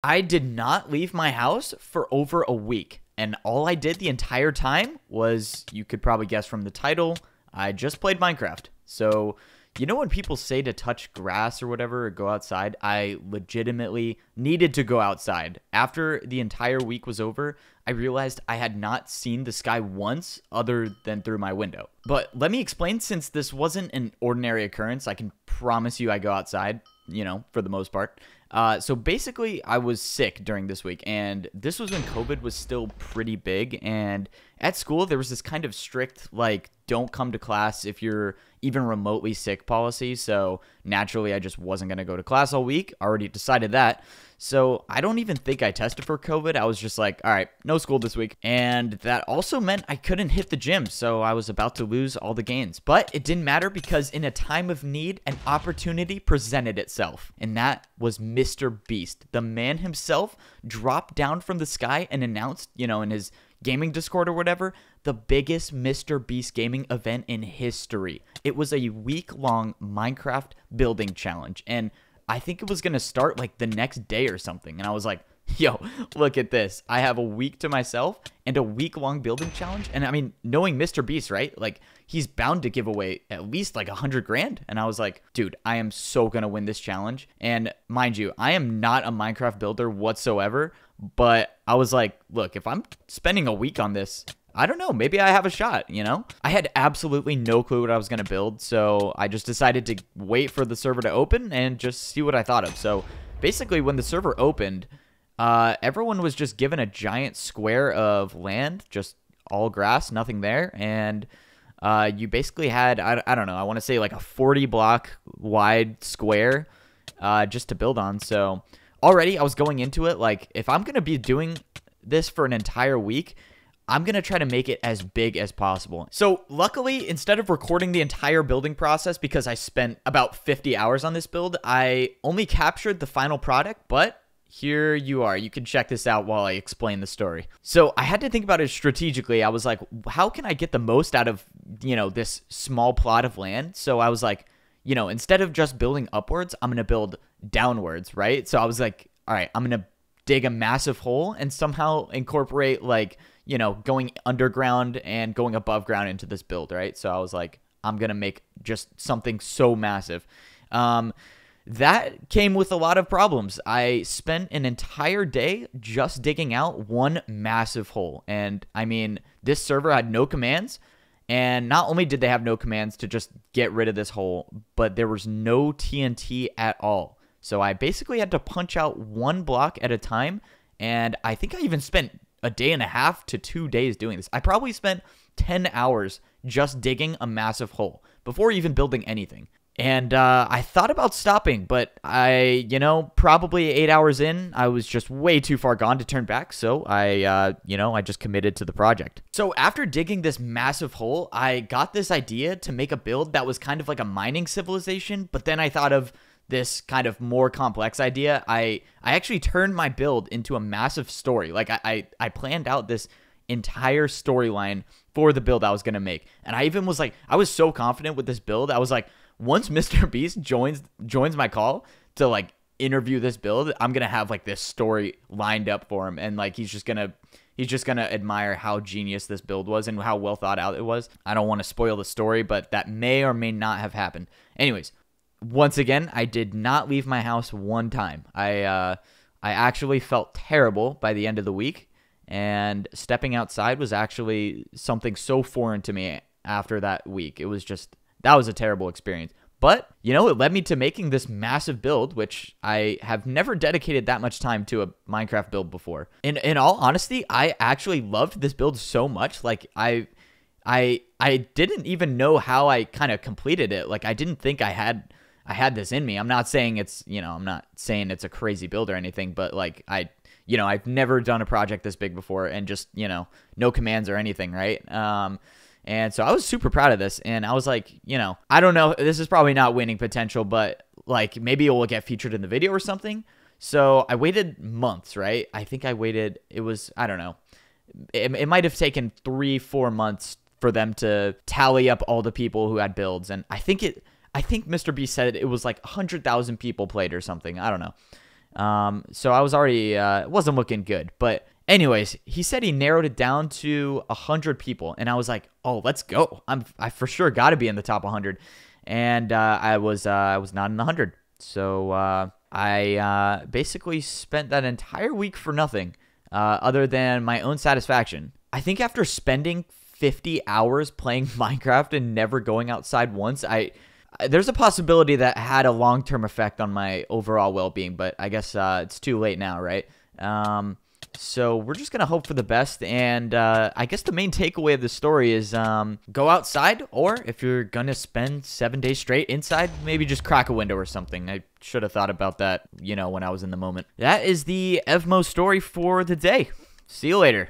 I did not leave my house for over a week. And all I did the entire time was, you could probably guess from the title, I just played Minecraft. So, you know when people say to touch grass or whatever or go outside, I legitimately needed to go outside. After the entire week was over, I realized I had not seen the sky once other than through my window. But let me explain, since this wasn't an ordinary occurrence, I can promise you I go outside, for the most part. So basically, I was sick during this week, and this was when COVID was still pretty big, and at school, there was this kind of strict, like, don't come to class if you're even remotely sick policy, so naturally, I just wasn't going to go to class all week. Already decided that. So I don't even think I tested for COVID. I was just like, all right, no school this week. And that also meant I couldn't hit the gym, so I was about to lose all the gains. But it didn't matter, because in a time of need, an opportunity presented itself. And that was Mr. Beast. The man himself dropped down from the sky and announced, in his gaming Discord or whatever, the biggest Mr. Beast gaming event in history. It was a week-long Minecraft building challenge, and I think it was going to start like the next day or something. And I was like, yo, look at this. I have a week to myself and a week-long building challenge. And I mean, knowing Mr. Beast, right? Like, he's bound to give away at least like 100 grand. And I was like, dude, I am so going to win this challenge. And mind you, I am not a Minecraft builder whatsoever. But I was like, look, if I'm spending a week on this, I don't know, maybe I have a shot, I had absolutely no clue what I was going to build, so I just decided to wait for the server to open and just see what I thought of. So basically, when the server opened, everyone was just given a giant square of land, just all grass, nothing there, and you basically had, I don't know, I want to say like a 40 block wide square just to build on. So already I was going into it like, if I'm going to be doing this for an entire week, I'm going to try to make it as big as possible. So luckily, instead of recording the entire building process, because I spent about 50 hours on this build, I only captured the final product, but here you are. You can check this out while I explain the story. So I had to think about it strategically. I was like, how can I get the most out of, this small plot of land? So I was like, instead of just building upwards, I'm going to build downwards, right? So I was like, all right, I'm going to dig a massive hole and somehow incorporate like, going underground and going above ground into this build, right? So I was like, I'm going to make just something so massive. That came with a lot of problems. I spent an entire day just digging out one massive hole. And I mean, this server had no commands. And not only did they have no commands to just get rid of this hole, but there was no TNT at all. So I basically had to punch out one block at a time. And I think I even spent a day and a half to 2 days doing this. I probably spent 10 hours just digging a massive hole before even building anything. And I thought about stopping, but probably 8 hours in, I was just way too far gone to turn back. So I just committed to the project. So after digging this massive hole, I got this idea to make a build that was kind of like a mining civilization. But then I thought of this kind of more complex idea. I actually turned my build into a massive story. Like I planned out this entire storyline for the build I was going to make. And I even was like, I was so confident with this build. I was like, once Mr. Beast joins my call to like interview this build, I'm going to have like this story lined up for him. And like, he's just going to admire how genius this build was and how well thought out it was. I don't want to spoil the story, but that may or may not have happened. Anyways, once again, I did not leave my house one time. I actually felt terrible by the end of the week, and stepping outside was actually something so foreign to me after that week. That was a terrible experience. But, it led me to making this massive build, which I have never dedicated that much time to a Minecraft build before. In all honesty, I actually loved this build so much. Like, I didn't even know how I kind of completed it. Like, I didn't think I had this in me. I'm not saying it's a crazy build or anything, but like I've never done a project this big before and just, no commands or anything, right? And so I was super proud of this, and I was like, I don't know, this is probably not winning potential, but like maybe it will get featured in the video or something. So I waited months, right? I think I waited, I don't know. It might have taken 3-4 months for them to tally up all the people who had builds. And I think Mr. Beast said it was like 100,000 people played or something. I don't know. So I was already, it wasn't looking good. But anyways, he said he narrowed it down to 100 people. And I was like, oh, let's go. I for sure got to be in the top 100. And I was not in the 100. So I basically spent that entire week for nothing other than my own satisfaction. I think after spending 50 hours playing Minecraft and never going outside once, there's a possibility that had a long-term effect on my overall well-being, but I guess it's too late now, right? So we're just going to hope for the best, and I guess the main takeaway of the story is go outside, or if you're going to spend 7 days straight inside, maybe just crack a window or something. I should have thought about that, when I was in the moment. That is the Evmo story for the day. See you later.